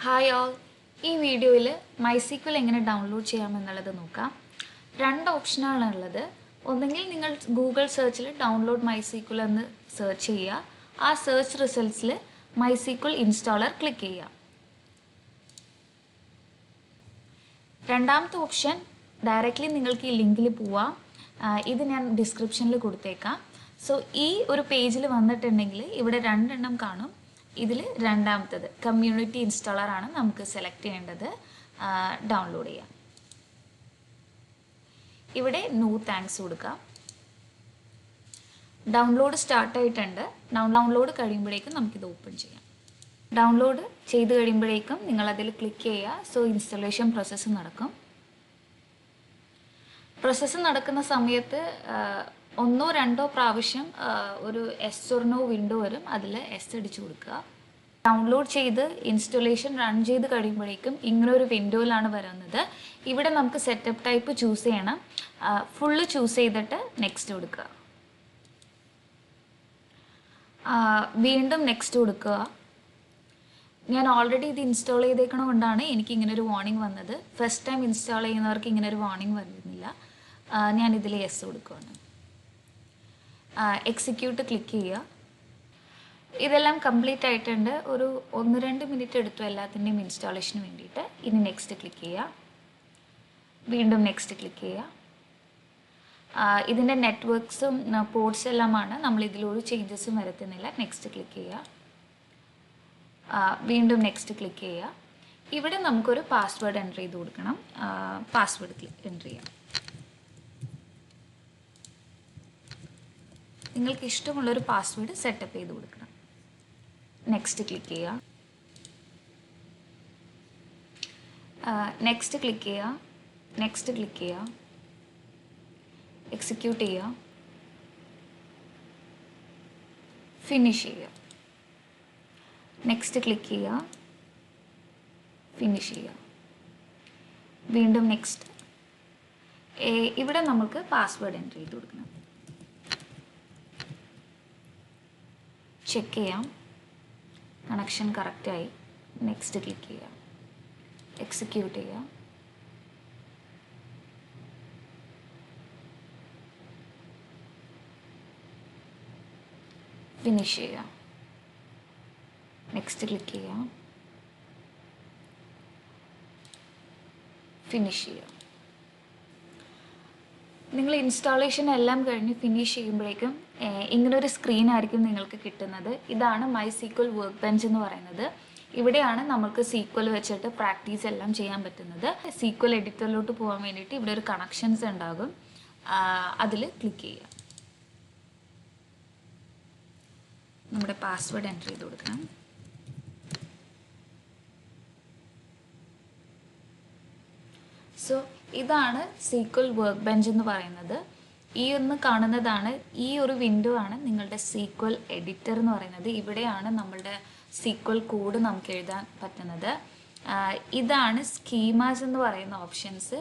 Hi all, ഈ വീഡിയോയിൽ MySQL എങ്ങനെ ഡൗൺലോഡ് ചെയ്യാമെന്നുള്ളത് നോക്കാം. രണ്ട് ഓപ്ഷനാണുള്ളത്. ഒന്നെങ്കിൽ നിങ്ങൾ ഗൂഗിൾ സെർച്ചിൽ ഡൗൺലോഡ് MySQL എന്ന് സെർച്ച് ചെയ്യുക. ആ സെർച്ച് റിസൾട്ട്സിൽ MySQL ഇൻസ്റ്റാളർ ക്ലിക്ക് ചെയ്യുക. രണ്ടാമത്തെ ഓപ്ഷൻ ഡയറക്റ്റ്ലി നിങ്ങൾക്ക് ഈ ലിങ്കിൽ പോവാം. ഇത് ഞാൻ ഡിസ്ക്രിപ്ഷനിൽ കൊടുത്തേക്കാം. സോ ഈ ഒരു പേജിൽ വന്നിട്ടുണ്ടെങ്കിൽ ഇവിടെ രണ്ടെണ്ണം കാണും. ഇതിൽ രണ്ടാമത്തത് കമ്മ്യൂണിറ്റി ഇൻസ്റ്റാളറാണ് നമുക്ക് സെലക്ട് ചെയ്യേണ്ടത്. ഡൗൺലോഡ് ചെയ്യാം. ഇവിടെ നോ താങ്ക്സ് കൊടുക്കാം. ഡൗൺലോഡ് സ്റ്റാർട്ടായിട്ടുണ്ട്. ഡൗൺലോഡ് കഴിയുമ്പോഴേക്കും നമുക്കിത് ഓപ്പൺ ചെയ്യാം. ഡൗൺലോഡ് ചെയ്ത് കഴിയുമ്പോഴേക്കും നിങ്ങളതിൽ ക്ലിക്ക് ചെയ്യുക. സോ ഇൻസ്റ്റലേഷൻ പ്രോസസ്സ് നടക്കും. പ്രോസസ്സ് നടക്കുന്ന സമയത്ത് ഒന്നോ രണ്ടോ പ്രാവശ്യം ഒരു എസ് ഓർ നോ വിൻഡോ വരും. അതിൽ എസ് അടിച്ചു കൊടുക്കുക. ഡൗൺലോഡ് ചെയ്ത് ഇൻസ്റ്റലേഷൻ റൺ ചെയ്ത് കഴിയുമ്പോഴേക്കും ഇങ്ങനൊരു വിൻഡോയിലാണ് വരുന്നത്. ഇവിടെ നമുക്ക് സെറ്റപ്പ് ടൈപ്പ് ചൂസ് ചെയ്യണം. ഫുള്ള് ചൂസ് ചെയ്തിട്ട് നെക്സ്റ്റ് കൊടുക്കുക. വീണ്ടും നെക്സ്റ്റ് കൊടുക്കുക. ഞാൻ ഓൾറെഡി ഇത് ഇൻസ്റ്റാൾ ചെയ്തേക്കണ കൊണ്ടാണ് എനിക്ക് ഇങ്ങനൊരു വാർണിംഗ് വന്നത്. ഫസ്റ്റ് ടൈം ഇൻസ്റ്റാൾ ചെയ്യുന്നവർക്ക് ഇങ്ങനൊരു വാർണിംഗ് വരുന്നില്ല. ഞാനിതിൽ യെസ് കൊടുക്കുകയാണ്. എക്സിക്യൂട്ട് ക്ലിക്ക് ചെയ്യുക. ഇതെല്ലാം കംപ്ലീറ്റ് ആയിട്ടുണ്ട്. ഒരു 1-2 മിനിറ്റ് എടുത്തു എല്ലാത്തിൻ്റെയും ഇൻസ്റ്റാളേഷന് വേണ്ടിയിട്ട്. ഇനി നെക്സ്റ്റ് ക്ലിക്ക് ചെയ്യുക. വീണ്ടും നെക്സ്റ്റ് ക്ലിക്ക് ചെയ്യുക. ഇതിൻ്റെ നെറ്റ്വർക്ക്സും പോർട്സ് എല്ലാമാണ്. നമ്മൾ ഇതിലൊരു ചേഞ്ചസും വരുത്തുന്നില്ല. നെക്സ്റ്റ് ക്ലിക്ക് ചെയ്യുക. വീണ്ടും നെക്സ്റ്റ് ക്ലിക്ക് ചെയ്യുക. ഇവിടെ നമുക്കൊരു പാസ്വേഡ് എൻ്റർ ചെയ്ത് കൊടുക്കണം. പാസ്വേഡ് എൻ്റർ ചെയ്യാം. നിങ്ങൾക്ക് ഇഷ്ടമുള്ളൊരു പാസ്വേഡ് സെറ്റപ്പ് ചെയ്ത് കൊടുക്കണം. നെക്സ്റ്റ് ക്ലിക്ക് ചെയ്യുക. നെക്സ്റ്റ് ക്ലിക്ക് ചെയ്യുക. നെക്സ്റ്റ് ക്ലിക്ക് ചെയ്യുക. എക്സിക്യൂട്ട് ചെയ്യുക. ഫിനിഷ് ചെയ്യുക. നെക്സ്റ്റ് ക്ലിക്ക് ചെയ്യുക. ഫിനിഷ് ചെയ്യുക. വീണ്ടും നെക്സ്റ്റ്. ഇവിടെ നമുക്ക് പാസ്വേഡ് എൻ്റർ ചെയ്ത് കൊടുക്കണം. ചെക്ക് ചെയ്യാം. കണക്ഷൻ കറക്റ്റായി. നെക്സ്റ്റ് ക്ലിക്ക് ചെയ്യുക. എക്സിക്യൂട്ട് ചെയ്യുക. ഫിനിഷ് ചെയ്യുക. നെക്സ്റ്റ് ക്ലിക്ക് ചെയ്യുക. ഫിനിഷ് ചെയ്യുക. നിങ്ങൾ ഇൻസ്റ്റാളേഷൻ എല്ലാം കഴിഞ്ഞ് ഫിനിഷ് ചെയ്യുമ്പോഴേക്കും ഇങ്ങനൊരു സ്ക്രീൻ ആയിരിക്കും നിങ്ങൾക്ക് കിട്ടുന്നത്. ഇതാണ് MySQL വർക്ക് ബെഞ്ച് എന്ന് പറയുന്നത്. ഇവിടെയാണ് നമുക്ക് SQL വെച്ചിട്ട് പ്രാക്ടീസ് എല്ലാം ചെയ്യാൻ പറ്റുന്നത്. SQL എഡിറ്ററിലോട്ട് പോകാൻ വേണ്ടിയിട്ട് ഇവിടെ ഒരു കണക്ഷൻസ് ഉണ്ടാകും. അതിൽ ക്ലിക്ക് ചെയ്യുക. നമ്മുടെ പാസ്വേഡ് എൻ്റർ ചെയ്ത് കൊടുക്കണം. സോ ഇതാണ് SQL വർക്ക് ബെഞ്ച് എന്ന് പറയുന്നത്. ഈ ഒന്ന് കാണുന്നതാണ്, ഈ ഒരു വിൻഡോ ആണ് നിങ്ങളുടെ SQL എഡിറ്റർ എന്ന് പറയുന്നത്. ഇവിടെയാണ് നമ്മളുടെ SQL കോഡ് നമുക്ക് എഴുതാൻ പറ്റുന്നത്. ഇതാണ് സ്കീമാസ് എന്ന് പറയുന്ന ഓപ്ഷൻസ്.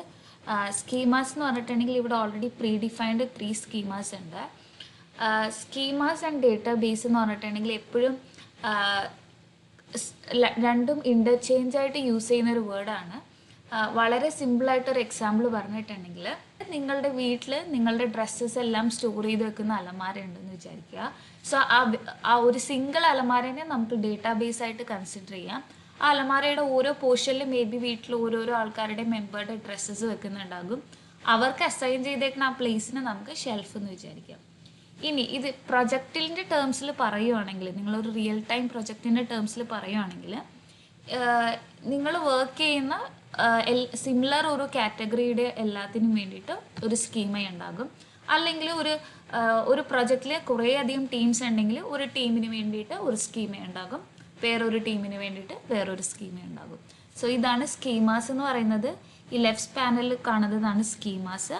സ്കീമാസ് എന്ന് പറഞ്ഞിട്ടുണ്ടെങ്കിൽ ഇവിടെ ഓൾറെഡി പ്രീ ഡിഫൈൻഡ് 3 സ്കീമാസ് ഉണ്ട്. സ്കീമാസ് ആൻഡ് ഡേറ്റാബേസ് എന്ന് പറഞ്ഞിട്ടുണ്ടെങ്കിൽ എപ്പോഴും രണ്ടും ഇൻ്റർചേഞ്ച് ആയിട്ട് യൂസ് ചെയ്യുന്ന ഒരു വേർഡാണ്. വളരെ സിമ്പിളായിട്ടൊരു എക്സാമ്പിൾ പറഞ്ഞിട്ടുണ്ടെങ്കിൽ നിങ്ങളുടെ വീട്ടിൽ നിങ്ങളുടെ ഡ്രസ്സസ് എല്ലാം സ്റ്റോർ ചെയ്ത് വെക്കുന്ന അലമാര ഉണ്ടെന്ന് വിചാരിക്കുക. സോ ആ ഒരു സിംഗിൾ അലമാരനെ നമുക്ക് ഡേറ്റാബേസ് ആയിട്ട് കൺസിഡർ ചെയ്യാം. ആ അലമാരയുടെ ഓരോ പോർഷനിലും മേ ബി വീട്ടിൽ ഓരോരോ ആൾക്കാരുടെ മെമ്പറുടെ ഡ്രസ്സസ് വെക്കുന്നുണ്ടാകും. അവർക്ക് അസൈൻ ചെയ്തേക്കുന്ന ആ പ്ലേസിനെ നമുക്ക് ഷെൽഫ് എന്ന് വിചാരിക്കാം. ഇനി ഇത് പ്രൊജക്റ്റിൻ്റെ ടേംസിൽ പറയുവാണെങ്കിൽ, നിങ്ങളൊരു റിയൽ ടൈം പ്രൊജക്റ്റിൻ്റെ ടേംസിൽ പറയുവാണെങ്കിൽ നിങ്ങൾ വർക്ക് ചെയ്യുന്ന സിമിലർ ഒരു കാറ്റഗറിയുടെ എല്ലാത്തിനും വേണ്ടിയിട്ട് ഒരു സ്കീമ ഉണ്ടാകും. അല്ലെങ്കിൽ ഒരു പ്രൊജക്റ്റിൽ കുറേ അധികം ടീംസ് ഉണ്ടെങ്കിൽ ഒരു ടീമിന് വേണ്ടിയിട്ട് ഒരു സ്കീമ ഉണ്ടാകും. വേറൊരു ടീമിന് വേണ്ടിയിട്ട് വേറൊരു സ്കീമ ഉണ്ടാകും. സോ ഇതാണ് സ്കീമാസ് എന്ന് പറയുന്നത്. ഈ ലെഫ്റ്റ് പാനലിൽ കാണുന്നതാണ് സ്കീമാസ്.